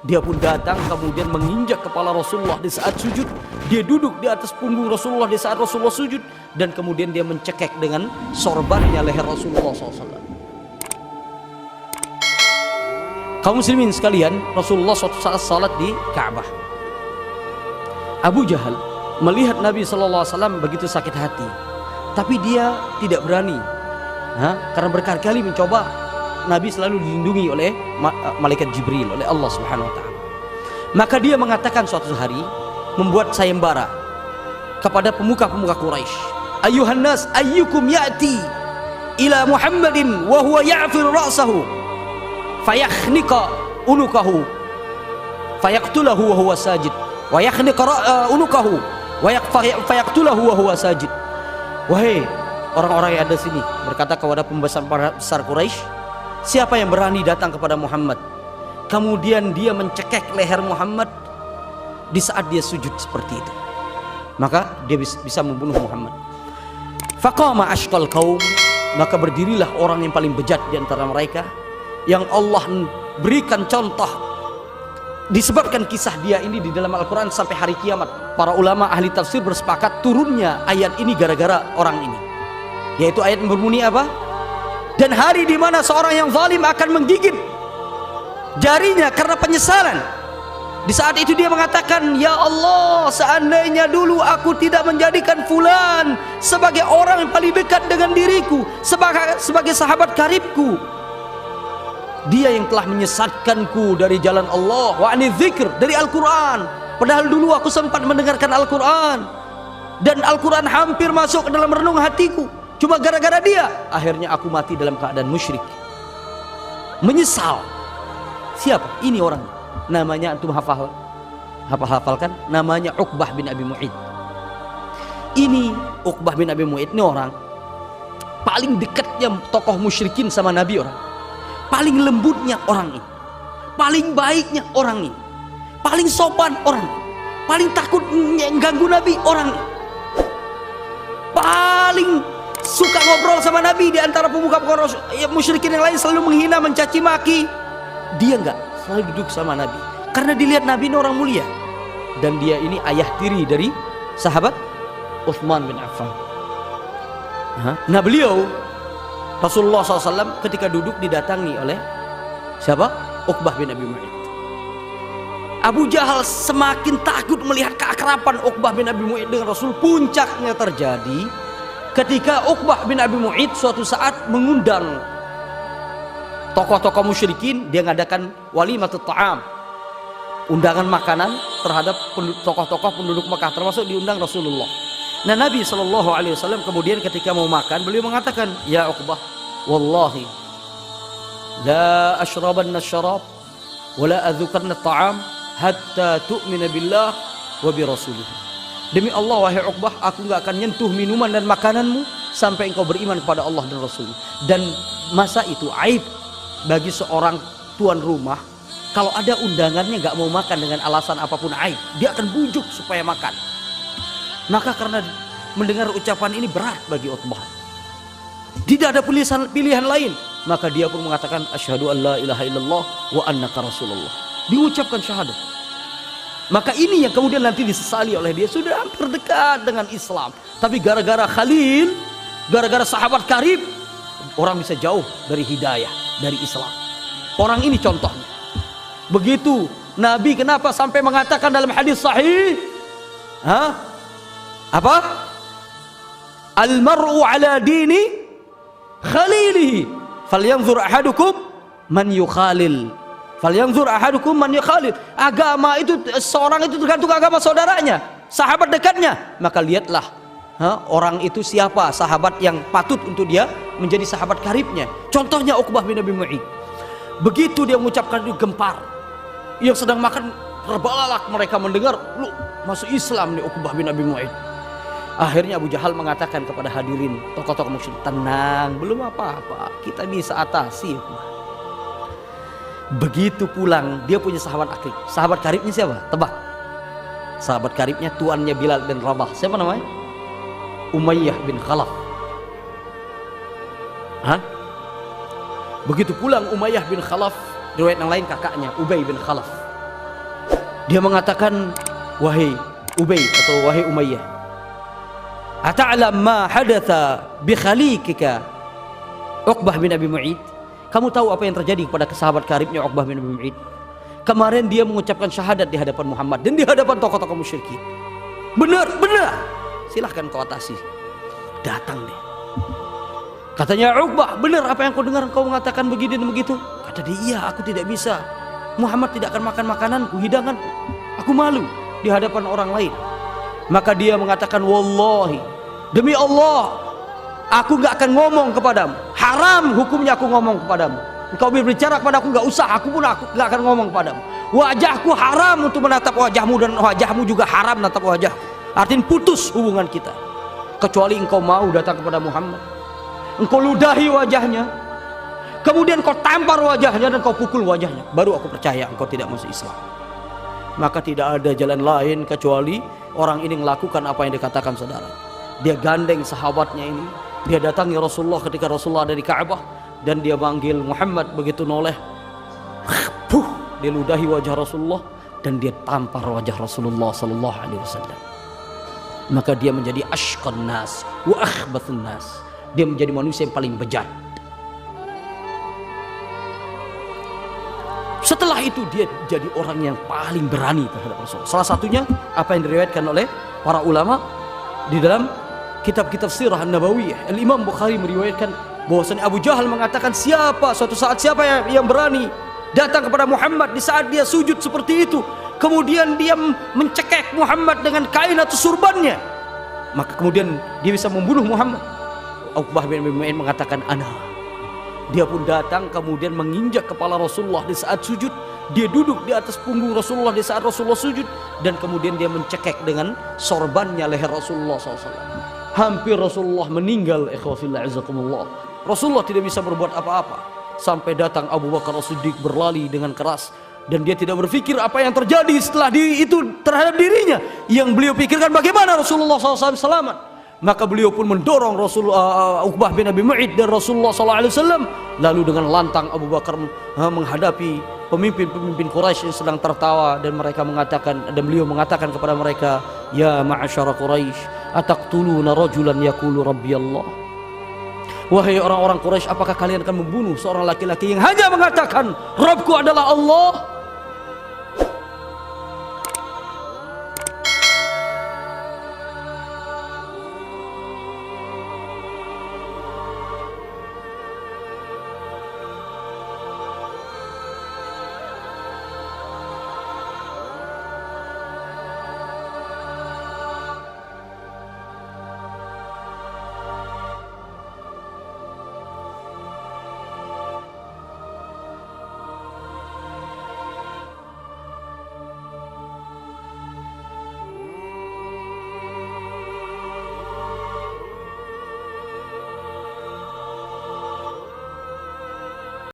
Dia pun datang kemudian menginjak kepala Rasulullah di saat sujud. Dia duduk di atas punggung Rasulullah di saat Rasulullah sujud. Dan kemudian dia mencekek dengan sorbannya leher Rasulullah SAW. Kaum muslimin sekalian, Rasulullah suatu saat salat di Ka'bah. Abu Jahal melihat Nabi SAW begitu sakit hati. Tapi dia tidak berani. Karena berkali-kali mencoba. Nabi selalu dilindungi oleh malaikat Jibril, oleh Allah Subhanahu wa taala. Maka dia mengatakan suatu hari, membuat sayembara kepada pemuka-pemuka Quraisy. Ayuhan nas, ayyukum ya'ti ila Muhammadin wa huwa ya'fir ra'sahu fayakhnika unukahu fayaqtulahu wa huwa sajid wa yakhnika unukahu wa fayaqtulahu wa huwa sajid. Wahai orang-orang yang ada sini, berkata kepada pembesar besar Quraisy, siapa yang berani datang kepada Muhammad kemudian dia mencekek leher Muhammad di saat dia sujud seperti itu, maka dia bisa membunuh Muhammad. Faqama ashqal qaum, maka berdirilah orang yang paling bejat di antara mereka yang Allah berikan contoh. Disebabkan kisah dia ini di dalam Al-Quran sampai hari kiamat. Para ulama ahli tafsir bersepakat turunnya ayat ini gara-gara orang ini, yaitu ayat yang berbunyi apa? Dan hari di mana seorang yang zalim akan menggigit jarinya karena penyesalan. Di saat itu dia mengatakan, ya Allah, seandainya dulu aku tidak menjadikan fulan sebagai orang yang paling dekat dengan diriku, sebagai sahabat karibku. Dia yang telah menyesatkanku dari jalan Allah, wa ani dzikr, dari Al-Quran. Padahal dulu aku sempat mendengarkan Al-Quran dan Al-Quran hampir masuk ke dalam renung hatiku. Cuma gara-gara dia, akhirnya aku mati dalam keadaan musyrik. Menyesal. Siapa? Ini orang. Namanya antum hafalkan? Namanya Uqbah bin Abi Mu'id. Ini Uqbah bin Abi Mu'id ini orang paling dekatnya tokoh musyrikin sama Nabi orang. Paling lembutnya orang ini. Paling baiknya orang ini. Paling sopan orang ini. Paling takut mengganggu Nabi orang ini. Paling suka ngobrol sama Nabi di antara pemuka musyrikin yang lain, selalu menghina, mencaci maki. Dia enggak, selalu duduk sama Nabi karena dilihat Nabi ini orang mulia, dan dia ini ayah tiri dari sahabat Utsman bin Affan. Nah, beliau Rasulullah SAW ketika duduk didatangi oleh siapa? Uqbah bin Abi Mu'id. Abu Jahal semakin takut melihat keakraban Uqbah bin Abi Mu'id dengan Rasul. Puncaknya terjadi ketika Uqbah bin Abi Mu'id suatu saat mengundang tokoh-tokoh musyrikin. Dia mengadakan walimatut ta'am, undangan makanan terhadap tokoh-tokoh penduduk Mekah, termasuk diundang Rasulullah. Nah, Nabi SAW kemudian ketika mau makan, beliau mengatakan, ya Uqbah, wallahi la ashrabanna syarab wa la adzukanna ta'am hatta tu'mina billah wa bi rasulih. Demi Allah, wahai Uqbah, aku enggak akan nyentuh minuman dan makananmu sampai engkau beriman kepada Allah dan Rasul. Dan masa itu aib bagi seorang tuan rumah kalau ada undangannya enggak mau makan dengan alasan apapun, aib. Dia akan bujuk supaya makan. Maka karena mendengar ucapan ini berat bagi Uqbah, tidak ada pilihan lain, maka dia pun mengatakan asyhadu an la ilaha illallah wa annaka rasulullah. Diucapkan syahadat. Maka ini yang kemudian nanti disesali oleh dia. Sudah hampir dekat dengan Islam, tapi gara-gara Khalil, gara-gara sahabat karib, orang bisa jauh dari hidayah, dari Islam. Orang ini contohnya. Begitu Nabi kenapa sampai mengatakan dalam hadis sahih, apa? Al-mar'u ala dini khalilihi falyanzur ahadukum man yukhalil. Falyanzur ahadukum man yukhalil. Agama itu, seorang itu tergantung agama saudaranya, sahabat dekatnya. Maka lihatlah orang itu siapa, sahabat yang patut untuk dia menjadi sahabat karibnya. Contohnya Uqbah bin Abi Mu'id. Begitu dia mengucapkan itu, gempar. Yang sedang makan terbelalak mereka mendengar, lu masuk Islam nih Uqbah bin Abi Mu'id. Akhirnya Abu Jahal mengatakan kepada hadirin, tokoh-tokoh musyrik, tenang, belum apa-apa, kita bisa atasi. Begitu pulang, dia punya sahabat karib. Sahabat karibnya siapa? Tebak. Sahabat karibnya tuannya Bilal bin Rabah. Siapa namanya? Umayyah bin Khalaf. Begitu pulang Umayyah bin Khalaf, riwayat yang lain kakaknya Ubay bin Khalaf. Dia mengatakan, wahai Ubay atau wahai Umayyah, ata'lam ma hadatha bi khalikika Uqbah bin Abi Mu'id? Kamu tahu apa yang terjadi kepada sahabat karibnya Uqbah bin Abi Mu'id? Kemarin dia mengucapkan syahadat di hadapan Muhammad dan di hadapan tokoh-tokoh musyrikin. Benar, benar. Silahkan kau atasi. Datang dia. Katanya Uqbah, benar apa yang kau dengar, kau mengatakan begini dan begitu? Kata dia, iya, aku tidak bisa. Muhammad tidak akan makan makananku, hidanganku. Aku malu di hadapan orang lain. Maka dia mengatakan, wallahi, demi Allah, aku gak akan ngomong kepadamu. Haram hukumnya aku ngomong kepadamu. Engkau berbicara kepada aku, gak usah, aku gak akan ngomong kepadamu. Wajahku haram untuk menatap wajahmu, dan wajahmu juga haram menatap wajahku. Artinya putus hubungan kita. Kecuali engkau mau datang kepada Muhammad, engkau ludahi wajahnya, kemudian kau tampar wajahnya dan kau pukul wajahnya, baru aku percaya engkau tidak masuk Islam. Maka tidak ada jalan lain kecuali orang ini melakukan apa yang dikatakan saudara. Dia gandeng sahabatnya ini, dia datangi Rasulullah ketika Rasulullah ada di Ka'bah, dan dia manggil Muhammad. Begitu noleh, dia ludahi wajah Rasulullah dan dia tampar wajah Rasulullah sallallahu alaihi wasallam. Maka dia menjadi ashqan nas wa akhbathun nas. Dia menjadi manusia yang paling bejat. Setelah itu dia jadi orang yang paling berani terhadap Rasul. Salah satunya apa yang diriwayatkan oleh para ulama di dalam kitab-kitab sirah an-nabawiyah. Al-Imam Bukhari meriwayatkan bahwasanya Abu Jahal mengatakan, suatu saat siapa yang berani datang kepada Muhammad di saat dia sujud seperti itu, kemudian dia mencekek Muhammad dengan kain atau surbannya, maka kemudian dia bisa membunuh Muhammad. Uqbah bin Abi Mu'id mengatakan, ana. Dia pun datang kemudian menginjak kepala Rasulullah di saat sujud. Dia duduk di atas punggung Rasulullah di saat Rasulullah sujud, dan kemudian dia mencekek dengan sorbannya leher Rasulullah SAW. Hampir Rasulullah meninggal. Ikhwafillah azakumullah. Rasulullah tidak bisa berbuat apa-apa sampai datang Abu Bakar As-Siddiq berlari dengan keras, dan dia tidak berpikir apa yang terjadi setelah itu terhadap dirinya. Yang beliau pikirkan bagaimana Rasulullah SAW selamat. Maka beliau pun mendorong Uqbah bin Abi Mu'id dan Rasulullah SAW. Lalu dengan lantang Abu Bakar menghadapi pemimpin-pemimpin Quraisy yang sedang tertawa, dan beliau mengatakan kepada mereka, ya ma'asyara Quraisy, ataqtuluna rajulan yaqulu rabbi Allah? Wahai orang-orang Quraisy, apakah kalian akan membunuh seorang laki-laki yang hanya mengatakan Rabbku adalah Allah?